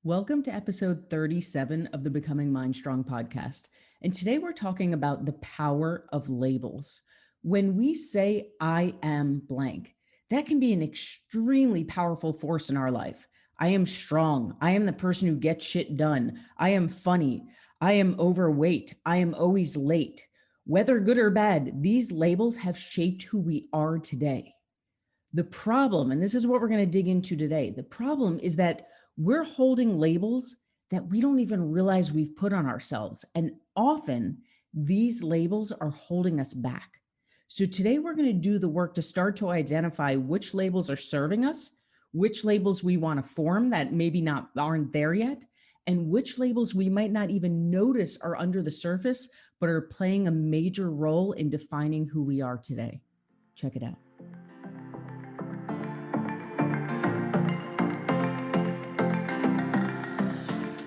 Welcome to episode 37 of the Becoming MindStrong podcast. And today we're talking about the power of labels. When we say, I am blank, that can be an extremely powerful force in our life. I am strong. I am the person who gets shit done. I am funny. I am overweight. I am always late. Whether good or bad, these labels have shaped who we are today. The problem, and this is what we're going to dig into today, the problem is that we're holding labels that we don't even realize we've put on ourselves. And often these labels are holding us back. So today we're going to do the work to start to identify which labels are serving us, which labels we want to form that maybe aren't there yet, and which labels we might not even notice are under the surface, but are playing a major role in defining who we are today. Check it out.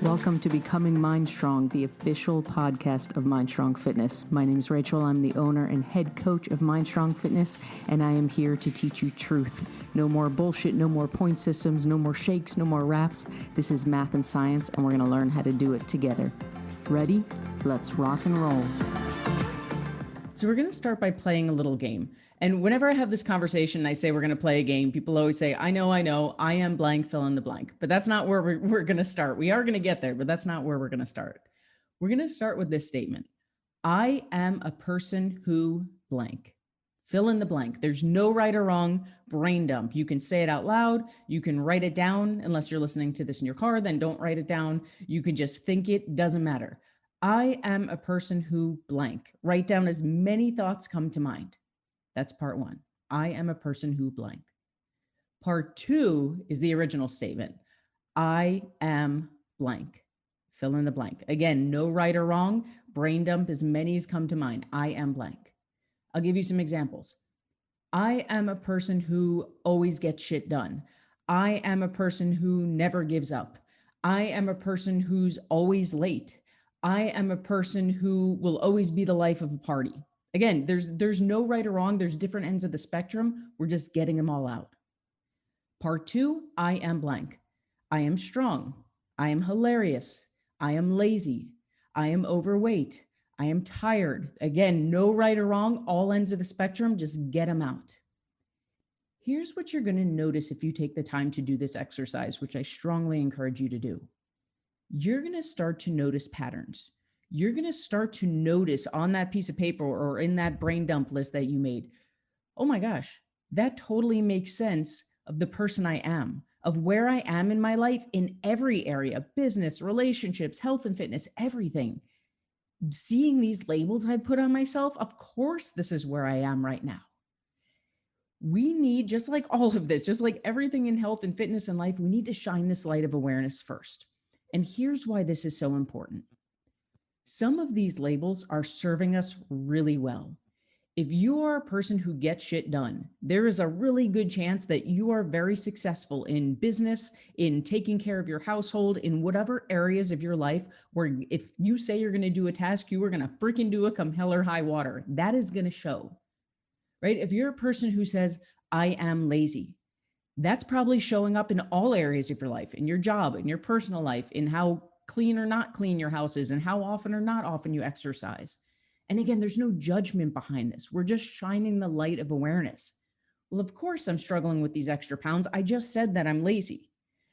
Welcome to Becoming MindStrong, the official podcast of MindStrong Fitness. My name is Rachel. I'm the owner and head coach of MindStrong Fitness, and I am here to teach you truth. No more bullshit, no more point systems, no more shakes, no more raps. This is math and science, and we're going to learn how to do it together. Ready? Let's rock and roll. So we're going to start by playing a little game. And whenever I have this conversation and I say we're going to play a game, people always say, I know, I am blank, fill in the blank. But that's not where we're going to start. We are going to get there, but that's not where we're going to start. We're going to start with this statement. I am a person who blank. Fill in the blank. There's no right or wrong. Brain dump. You can say it out loud. You can write it down. Unless you're listening to this in your car, then don't write it down. You can just think it. Doesn't matter. I am a person who blank. Write down as many thoughts come to mind. That's part one. I am a person who blank. Part two is the original statement. I am blank. Fill in the blank. Again, no right or wrong. Brain dump as many as come to mind. I am blank. I'll give you some examples. I am a person who always gets shit done. I am a person who never gives up. I am a person who's always late. I am a person who will always be the life of a party. Again, there's no right or wrong. There's different ends of the spectrum. We're just getting them all out. Part two, I am blank. I am strong. I am hilarious. I am lazy. I am overweight. I am tired. Again, no right or wrong. All ends of the spectrum. Just get them out. Here's what you're going to notice if you take the time to do this exercise, which I strongly encourage you to do. You're going to start to notice patterns. You're going to start to notice on that piece of paper or in that brain dump list that you made, oh my gosh, that totally makes sense of the person I am, of where I am in my life in every area, business, relationships, health and fitness, everything. Seeing these labels I put on myself, of course, this is where I am right now. We need, just like all of this, just like everything in health and fitness and life, we need to shine this light of awareness first. And here's why this is so important. Some of these labels are serving us really well. If you are a person who gets shit done, there is a really good chance that you are very successful in business, in taking care of your household, in whatever areas of your life where if you say you're going to do a task, you are going to freaking do it come hell or high water. That is going to show, right? If you're a person who says, I am lazy, that's probably showing up in all areas of your life, in your job, in your personal life, in how clean or not clean your house is, and how often or not often you exercise. And again, there's no judgment behind this. We're just shining the light of awareness. Well, of course, I'm struggling with these extra pounds. I just said that I'm lazy,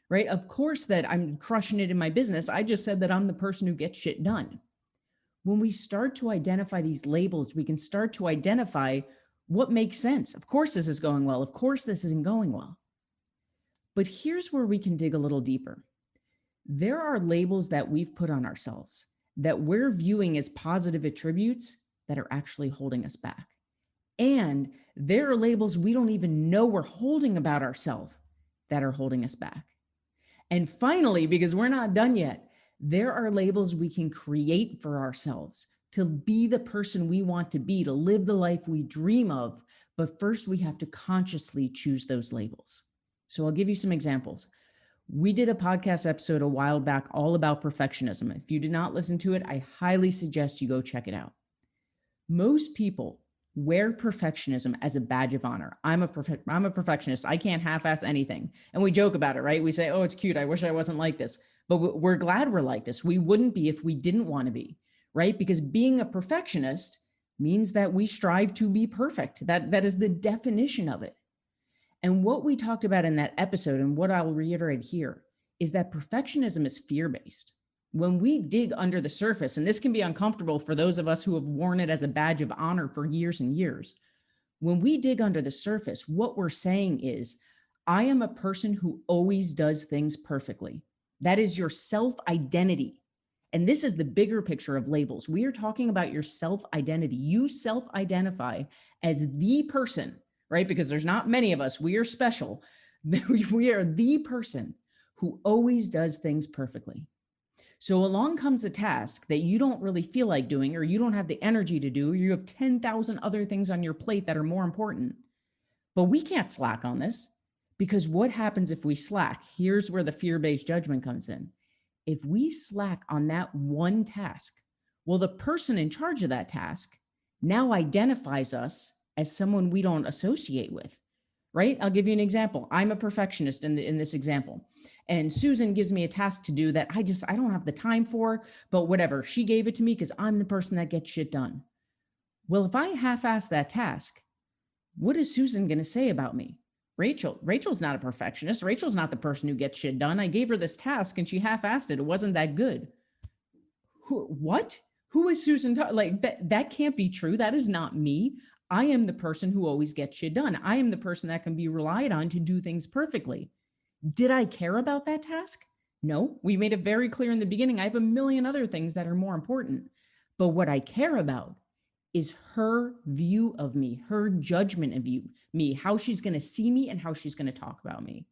right? Of course that I'm crushing it in my business. I just said that I'm the person who gets shit done. When we start to identify these labels, we can start to identify what makes sense. Of course, this is going well. Of course, this isn't going well. But here's where we can dig a little deeper. There are labels that we've put on ourselves that we're viewing as positive attributes that are actually holding us back. And there are labels we don't even know we're holding about ourselves that are holding us back. And finally, because we're not done yet, there are labels we can create for ourselves to be the person we want to be, to live the life we dream of. But first, we have to consciously choose those labels. So I'll give you some examples. We did a podcast episode a while back all about perfectionism. If you did not listen to it, I highly suggest you go check it out. Most people wear perfectionism as a badge of honor. I'm a perfectionist. I can't half-ass anything. And we joke about it, right? We say, oh, it's cute. I wish I wasn't like this. But we're glad we're like this. We wouldn't be if we didn't want to be, right? Because being a perfectionist means that we strive to be perfect. That is the definition of it. And what we talked about in that episode, and what I'll reiterate here, is that perfectionism is fear-based. When we dig under the surface, and this can be uncomfortable for those of us who have worn it as a badge of honor for years and years, when we dig under the surface, what we're saying is, I am a person who always does things perfectly. That is your self-identity. And this is the bigger picture of labels. We are talking about your self-identity. You self-identify as the person, right? Because there's not many of us. We are special. We are the person who always does things perfectly. So along comes a task that you don't really feel like doing, or you don't have the energy to do, or you have 10,000 other things on your plate that are more important. But we can't slack on this, because what happens if we slack? Here's where the fear-based judgment comes in. If we slack on that one task, well, the person in charge of that task now identifies us as someone we don't associate with, right? I'll give you an example. I'm a perfectionist in this example. And Susan gives me a task to do that I don't have the time for, but whatever. She gave it to me because I'm the person that gets shit done. Well, if I half-ass that task, what is Susan going to say about me? Rachel's not a perfectionist. Rachel's not the person who gets shit done. I gave her this task and she half-assed it. It wasn't that good. What? Who is Susan? Like that can't be true. That is not me. I am the person who always gets shit done. I am the person that can be relied on to do things perfectly. Did I care about that task? No, we made it very clear in the beginning. I have a million other things that are more important. But what I care about is her view of me, her judgment of me, how she's going to see me and how she's going to talk about me.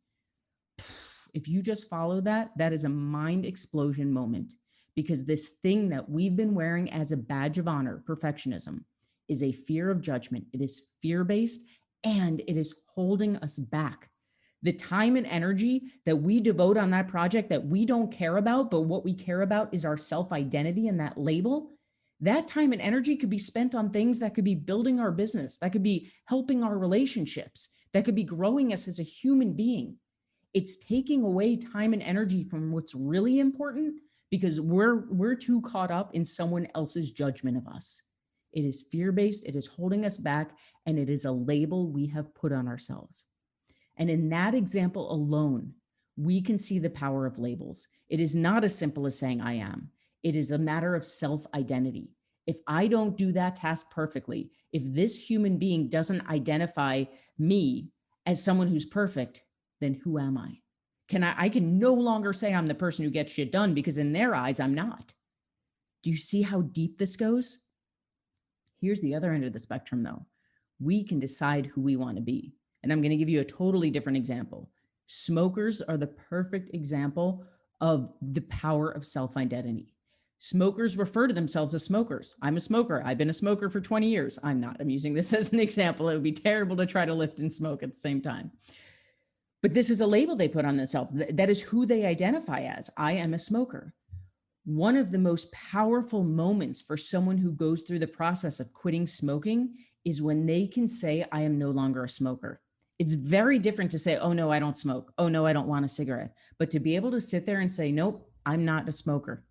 If you just follow that, that is a mind explosion moment, because this thing that we've been wearing as a badge of honor, perfectionism, is a fear of judgment. It is fear-based, and it is holding us back. The time and energy that we devote on that project that we don't care about, but what we care about is our self-identity and that label. That time and energy could be spent on things that could be building our business, that could be helping our relationships, that could be growing us as a human being. It's taking away time and energy from what's really important, because we're too caught up in someone else's judgment of us. It is fear-based, it is holding us back, and it is a label we have put on ourselves. And in that example alone, we can see the power of labels. It is not as simple as saying I am. It is a matter of self-identity. If I don't do that task perfectly, if this human being doesn't identify me as someone who's perfect, then who am I? I can no longer say I'm the person who gets shit done, because in their eyes, I'm not. Do you see how deep this goes? Here's the other end of the spectrum, though. We can decide who we want to be. And I'm going to give you a totally different example. Smokers are the perfect example of the power of self-identity. Smokers refer to themselves as smokers. I'm a smoker. I've been a smoker for 20 years. I'm not. I'm using this as an example. It would be terrible to try to lift and smoke at the same time. But this is a label they put on themselves. That is who they identify as. I am a smoker. One of the most powerful moments for someone who goes through the process of quitting smoking is when they can say, I am no longer a smoker. It's very different to say, oh no, I don't smoke. Oh no, I don't want a cigarette. But to be able to sit there and say, nope, I'm not a smoker.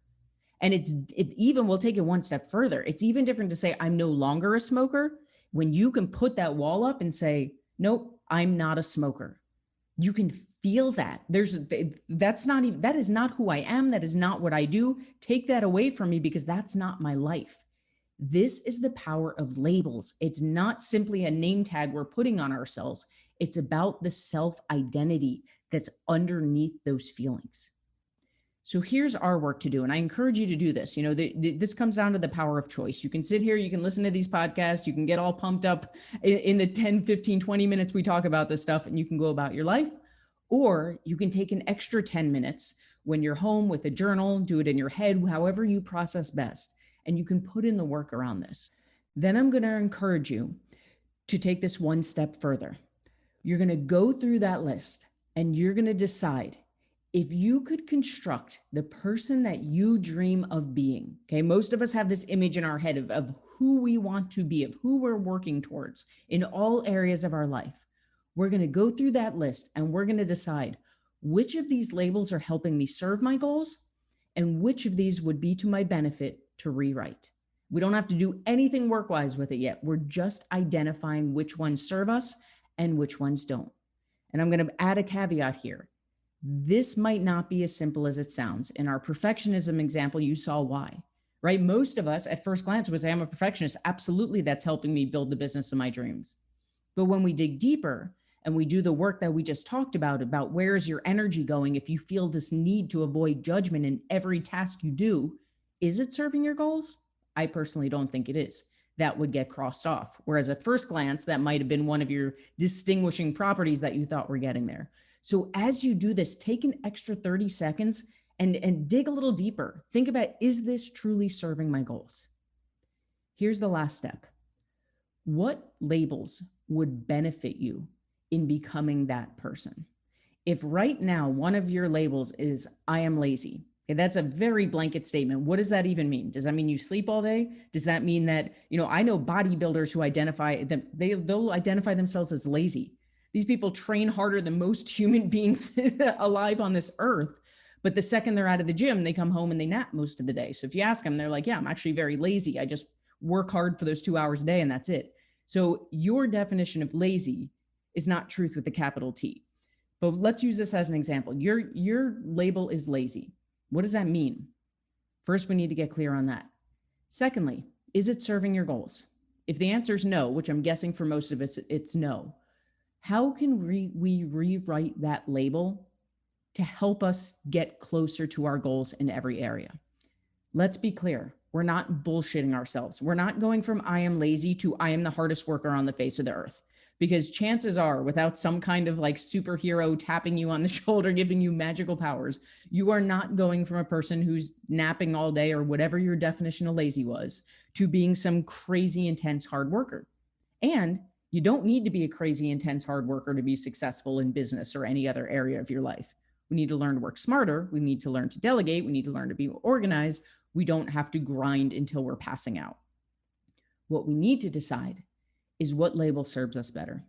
And we'll take it one step further. It's even different to say, I'm no longer a smoker, when you can put that wall up and say, nope, I'm not a smoker. You can feel that. That is not who I am. That is not what I do. Take that away from me, because that's not my life. This is the power of labels. It's not simply a name tag we're putting on ourselves. It's about the self-identity that's underneath those feelings. So here's our work to do. And I encourage you to do this. This comes down to the power of choice. You can sit here, you can listen to these podcasts, you can get all pumped up in the 10, 15, 20 minutes we talk about this stuff, and you can go about your life. Or you can take an extra 10 minutes when you're home with a journal, do it in your head, however you process best, and you can put in the work around this. Then I'm going to encourage you to take this one step further. You're going to go through that list and you're going to decide if you could construct the person that you dream of being. Okay. Most of us have this image in our head of who we want to be, of who we're working towards in all areas of our life. We're going to go through that list and we're going to decide which of these labels are helping me serve my goals and which of these would be to my benefit to rewrite. We don't have to do anything work-wise with it yet. We're just identifying which ones serve us and which ones don't. And I'm going to add a caveat here. This might not be as simple as it sounds. In our perfectionism example, you saw why, right? Most of us at first glance would say, I'm a perfectionist. Absolutely, that's helping me build the business of my dreams. But when we dig deeper and we do the work that we just talked about where is your energy going, if you feel this need to avoid judgment in every task you do, is it serving your goals? I personally don't think it is. That would get crossed off. Whereas at first glance, that might have been one of your distinguishing properties that you thought were getting there. So as you do this, take an extra 30 seconds and dig a little deeper. Think about, is this truly serving my goals? Here's the last step. What labels would benefit you in becoming that person? If right now one of your labels is I am lazy, okay, that's a very blanket statement. What does that even mean? Does that mean you sleep all day? Does that mean that, I know bodybuilders who identify them, they'll identify themselves as lazy. These people train harder than most human beings alive on this earth. But the second they're out of the gym, they come home and they nap most of the day. So if you ask them, they're like, yeah, I'm actually very lazy. I just work hard for those 2 hours a day and that's it. So your definition of lazy is not truth with a capital T. But let's use this as an example. Your label is lazy. What does that mean? First, we need to get clear on that. Secondly, is it serving your goals? If the answer is no, which I'm guessing for most of us, it's no. How can we rewrite that label to help us get closer to our goals in every area? Let's be clear. We're not bullshitting ourselves. We're not going from I am lazy to I am the hardest worker on the face of the earth. Because chances are, without some kind of like superhero tapping you on the shoulder, giving you magical powers, you are not going from a person who's napping all day or whatever your definition of lazy was to being some crazy, intense hard worker. And you don't need to be a crazy, intense hard worker to be successful in business or any other area of your life. We need to learn to work smarter. We need to learn to delegate. We need to learn to be organized. We don't have to grind until we're passing out. What we need to decide is what label serves us better.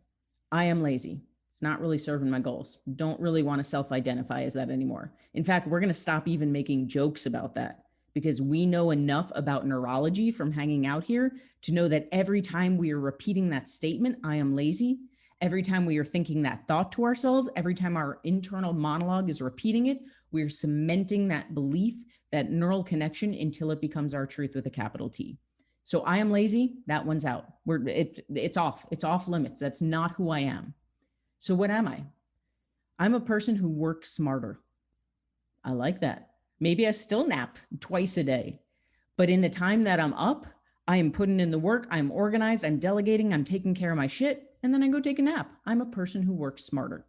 I am lazy. It's not really serving my goals. Don't really want to self-identify as that anymore. In fact, we're going to stop even making jokes about that because we know enough about neurology from hanging out here to know that every time we are repeating that statement, I am lazy, every time we are thinking that thought to ourselves, every time our internal monologue is repeating it, we're cementing that belief, that neural connection until it becomes our truth with a capital T. So I am lazy, that one's out. It's off. It's off limits. That's not who I am. So what am I? I'm a person who works smarter. I like that. Maybe I still nap twice a day, but in the time that I'm up, I am putting in the work, I'm organized, I'm delegating, I'm taking care of my shit, and then I go take a nap. I'm a person who works smarter.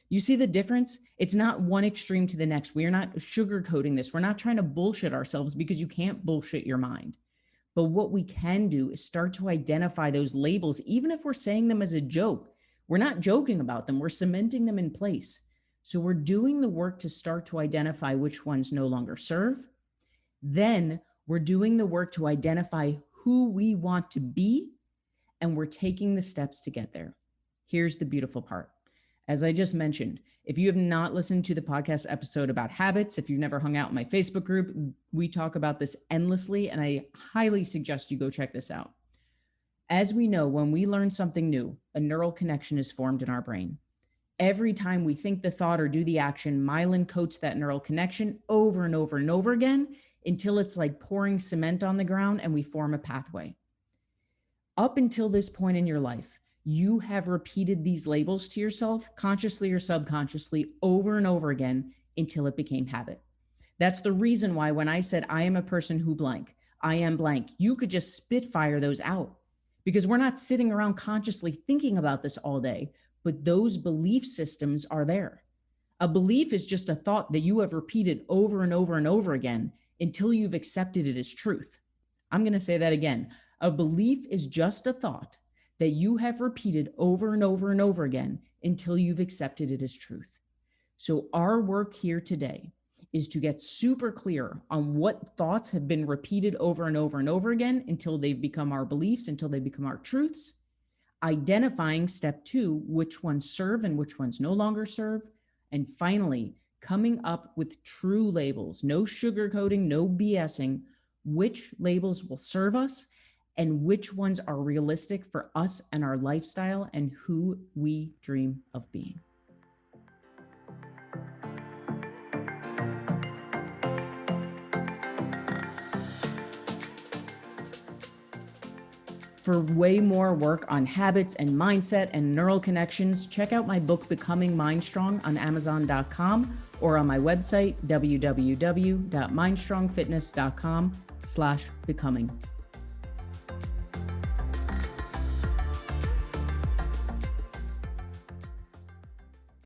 You see the difference? It's not one extreme to the next. We are not sugarcoating this. We're not trying to bullshit ourselves because you can't bullshit your mind. But what we can do is start to identify those labels, even if we're saying them as a joke. We're not joking about them. We're cementing them in place. So we're doing the work to start to identify which ones no longer serve. Then we're doing the work to identify who we want to be, and we're taking the steps to get there. Here's the beautiful part. As I just mentioned, if you have not listened to the podcast episode about habits, if you've never hung out in my Facebook group, we talk about this endlessly, and I highly suggest you go check this out. As we know, when we learn something new, a neural connection is formed in our brain. Every time we think the thought or do the action, myelin coats that neural connection over and over and over again until it's like pouring cement on the ground and we form a pathway. Up until this point in your life, you have repeated these labels to yourself, consciously or subconsciously, over and over again until it became habit. That's the reason why when I said, I am a person who blank, I am blank, you could just spitfire those out because we're not sitting around consciously thinking about this all day, but those belief systems are there. A belief is just a thought that you have repeated over and over and over again until you've accepted it as truth. I'm going to say that again. A belief is just a thought that you have repeated over and over and over again until you've accepted it as truth. So our work here today is to get super clear on what thoughts have been repeated over and over and over again until they've become our beliefs, until they become our truths. Identifying step 2, which ones serve and which ones no longer serve. And finally, coming up with true labels, no sugarcoating, no BSing, which labels will serve us and which ones are realistic for us and our lifestyle and who we dream of being. For way more work on habits and mindset and neural connections, check out my book, Becoming MindStrong, on Amazon.com or on my website, www.mindstrongfitness.com/becoming.